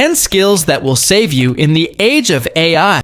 10 skills that will save you in the age of AI.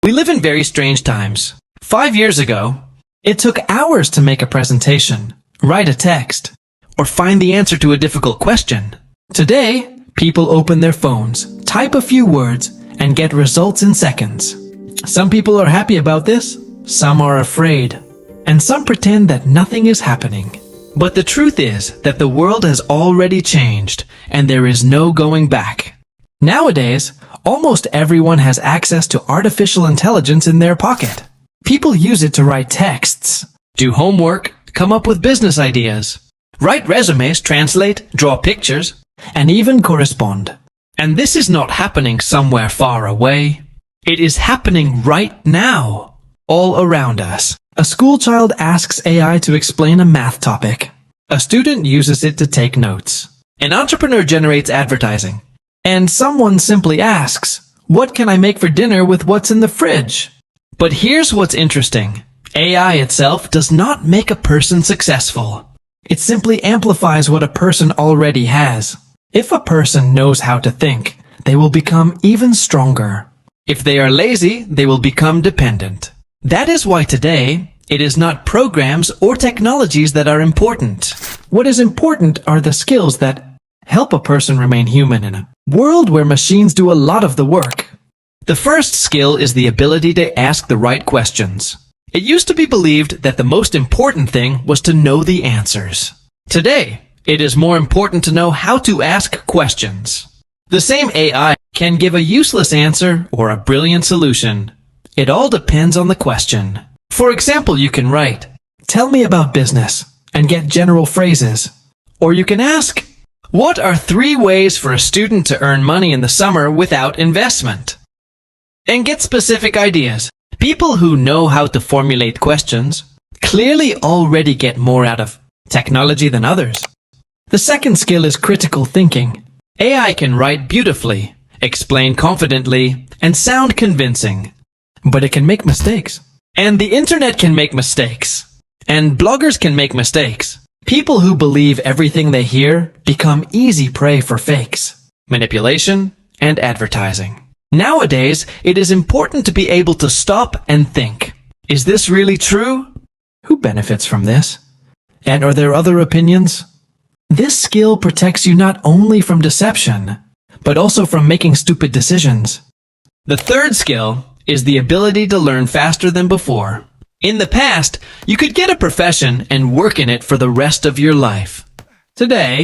We live in very strange times. 5 years ago, it took hours to make a presentation, write a text, or find the answer to a difficult question. Today, people open their phones, type a few words, and get results in seconds. Some people are happy about this, some are afraid, and some pretend that nothing is happening. But the truth is that the world has already changed, and there is no going back. Nowadays, almost everyone has access to artificial intelligence in their pocket. People use it to write texts, do homework, come up with business ideas, write resumes, translate, draw pictures, and even correspond. And this is not happening somewhere far away. It is happening right now, all around us. A school child asks AI to explain a math topic. A student uses it to take notes. An entrepreneur generates advertising. And someone simply asks, "What can I make for dinner with what's in the fridge?" But here's what's interesting. AI itself does not make a person successful. It simply amplifies what a person already has. If a person knows how to think, they will become even stronger. If they are lazy, they will become dependent. That is why today, it is not programs or technologies that are important. What is important are the skills that help a person remain human in a world where machines do a lot of the work. The first skill is the ability to ask the right questions. It used to be believed that the most important thing was to know the answers. Today, it is more important to know how to ask questions. The same AI can give a useless answer or a brilliant solution. It all depends on the question. For example, you can write, "Tell me about business," and get general phrases. Or you can ask, "What are 3 ways for a student to earn money in the summer without investment?" And get specific ideas. People who know how to formulate questions clearly already get more out of technology than others. The second skill is critical thinking. AI can write beautifully, explain confidently, and sound convincing. But it can make mistakes. And the internet can make mistakes. And bloggers can make mistakes. People who believe everything they hear become easy prey for fakes, manipulation, and advertising. Nowadays, it is important to be able to stop and think. Is this really true? Who benefits from this? And are there other opinions? This skill protects you not only from deception, but also from making stupid decisions. The third skill is the ability to learn faster than before. In the past, you could get a profession and work in it for the rest of your life. Today,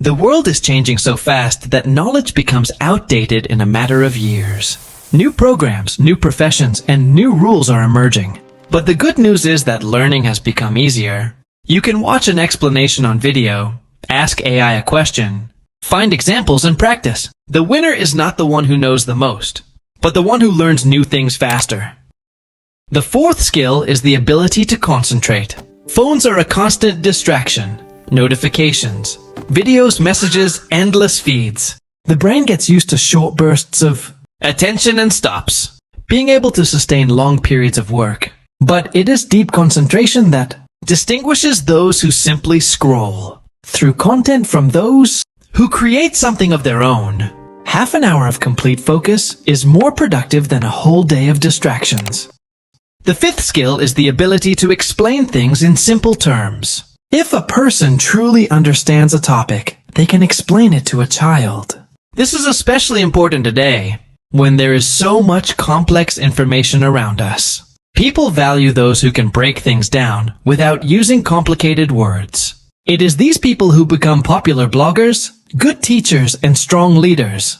the world is changing so fast that knowledge becomes outdated in a matter of years. New programs, new professions, and new rules are emerging. But the good news is that learning has become easier. You can watch an explanation on video, ask AI a question, find examples and practice. The winner is not the one who knows the most, but the one who learns new things faster. The fourth skill is the ability to concentrate. Phones are a constant distraction. Notifications, videos, messages, endless feeds. The brain gets used to short bursts of attention and stops, being able to sustain long periods of work. But it is deep concentration that distinguishes those who simply scroll through content from those who create something of their own. Half an hour of complete focus is more productive than a whole day of distractions. The fifth skill is the ability to explain things in simple terms. If a person truly understands a topic, they can explain it to a child. This is especially important today, when there is so much complex information around us. People value those who can break things down without using complicated words. It is these people who become popular bloggers, good teachers, and strong leaders.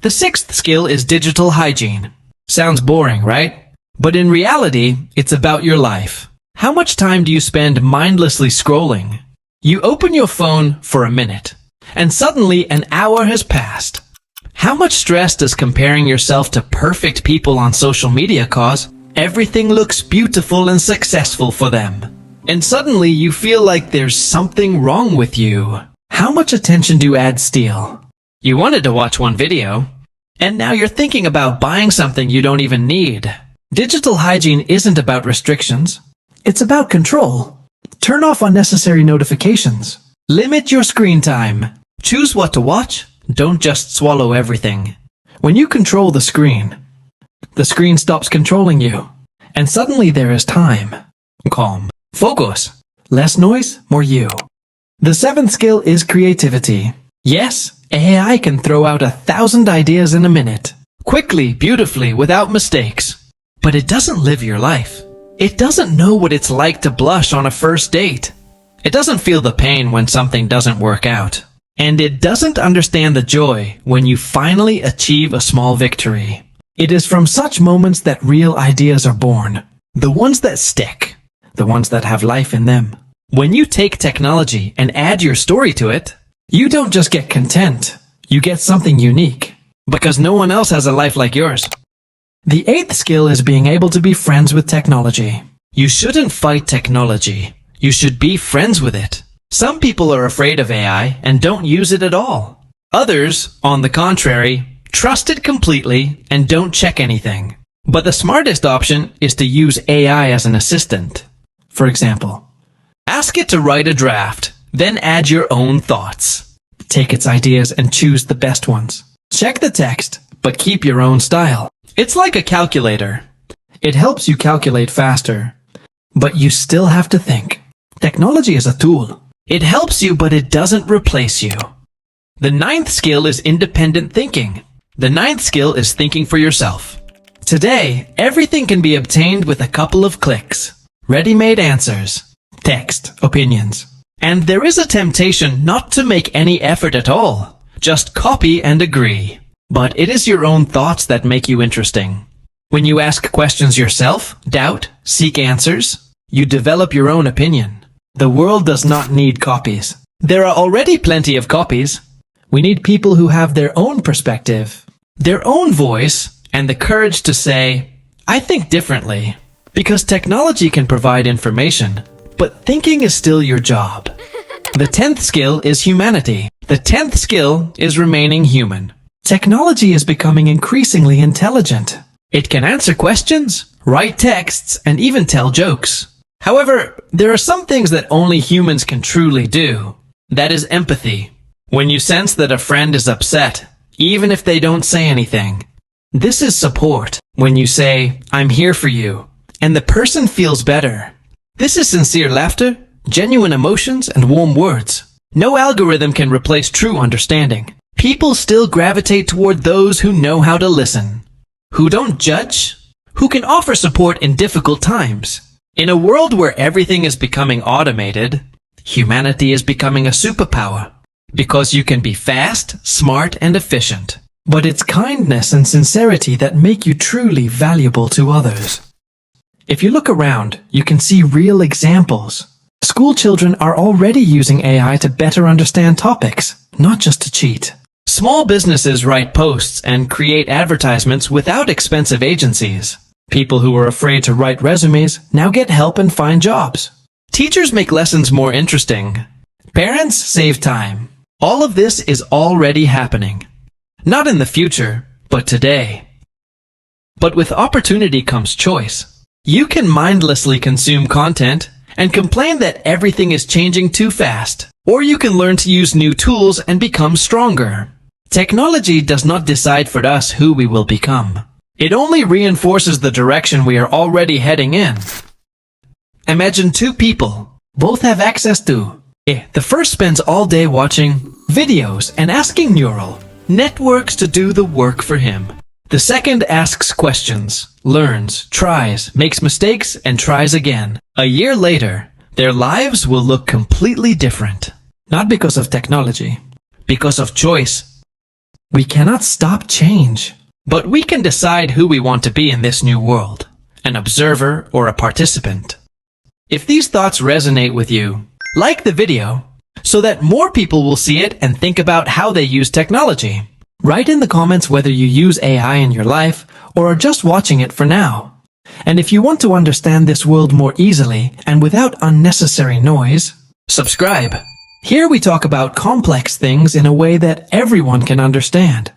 The sixth skill is digital hygiene. Sounds boring, right? But in reality, it's about your life. How much time do you spend mindlessly scrolling? You open your phone for a minute, and suddenly an hour has passed. How much stress does comparing yourself to perfect people on social media cause? Everything looks beautiful and successful for them. And suddenly you feel like there's something wrong with you. How much attention do ads steal? You wanted to watch one video, and now you're thinking about buying something you don't even need. Digital hygiene isn't about restrictions. It's about control. Turn off unnecessary notifications. Limit your screen time. Choose what to watch, don't just swallow everything. When you control the screen stops controlling you. And suddenly there is time, calm, focus, less noise, more you. The seventh skill is creativity. Yes, AI can throw out 1,000 ideas in a minute, quickly, beautifully, without mistakes. But it doesn't live your life. It doesn't know what it's like to blush on a first date. It doesn't feel the pain when something doesn't work out. And it doesn't understand the joy when you finally achieve a small victory. It is from such moments that real ideas are born. The ones that stick. The ones that have life in them. When you take technology and add your story to it, you don't just get content. You get something unique. Because no one else has a life like yours. The eighth skill is being able to be friends with technology. You shouldn't fight technology. You should be friends with it. Some people are afraid of AI and don't use it at all. Others, on the contrary, trust it completely and don't check anything. But the smartest option is to use AI as an assistant. For example, ask it to write a draft, then add your own thoughts. Take its ideas and choose the best ones. Check the text, but keep your own style. It's like a calculator. It helps you calculate faster, but you still have to think. Technology is a tool. It helps you, but it doesn't replace you. The ninth skill is independent thinking. The ninth skill is thinking for yourself. Today, everything can be obtained with a couple of clicks. Ready-made answers, text, opinions. And there is a temptation not to make any effort at all. Just copy and agree. But it is your own thoughts that make you interesting. When you ask questions yourself, doubt, seek answers, you develop your own opinion. The world does not need copies. There are already plenty of copies. We need people who have their own perspective, their own voice, and the courage to say, I think differently. Because technology can provide information, but thinking is still your job. The 10th skill is humanity. The 10th skill is remaining human. Technology is becoming increasingly intelligent. It can answer questions, write texts, and even tell jokes. However, there are some things that only humans can truly do. That is empathy. When you sense that a friend is upset, even if they don't say anything. This is support. When you say, I'm here for you, and the person feels better. This is sincere laughter, genuine emotions, and warm words. No algorithm can replace true understanding. People still gravitate toward those who know how to listen, who don't judge, who can offer support in difficult times. In a world where everything is becoming automated, humanity is becoming a superpower. Because you can be fast, smart, and efficient. But it's kindness and sincerity that make you truly valuable to others. If you look around, you can see real examples. School children are already using AI to better understand topics, not just to cheat. Small businesses write posts and create advertisements without expensive agencies. People who were afraid to write resumes now get help and find jobs. Teachers make lessons more interesting. Parents save time. All of this is already happening. Not in the future, but today. But with opportunity comes choice. You can mindlessly consume content and complain that everything is changing too fast. Or you can learn to use new tools and become stronger. Technology does not decide for us who we will become. It only reinforces the direction we are already heading in. Imagine two people. Both have access to. The first spends all day watching videos and asking neural networks to do the work for him. The second asks questions, learns, tries, makes mistakes, and tries again. A year later, their lives will look completely different. Not because of technology, because of choice. We cannot stop change, but we can decide who we want to be in this new world, an observer or a participant. If these thoughts resonate with you, like the video, so that more people will see it and think about how they use technology. Write in the comments whether you use AI in your life or are just watching it for now. And if you want to understand this world more easily and without unnecessary noise, subscribe. Here we talk about complex things in a way that everyone can understand.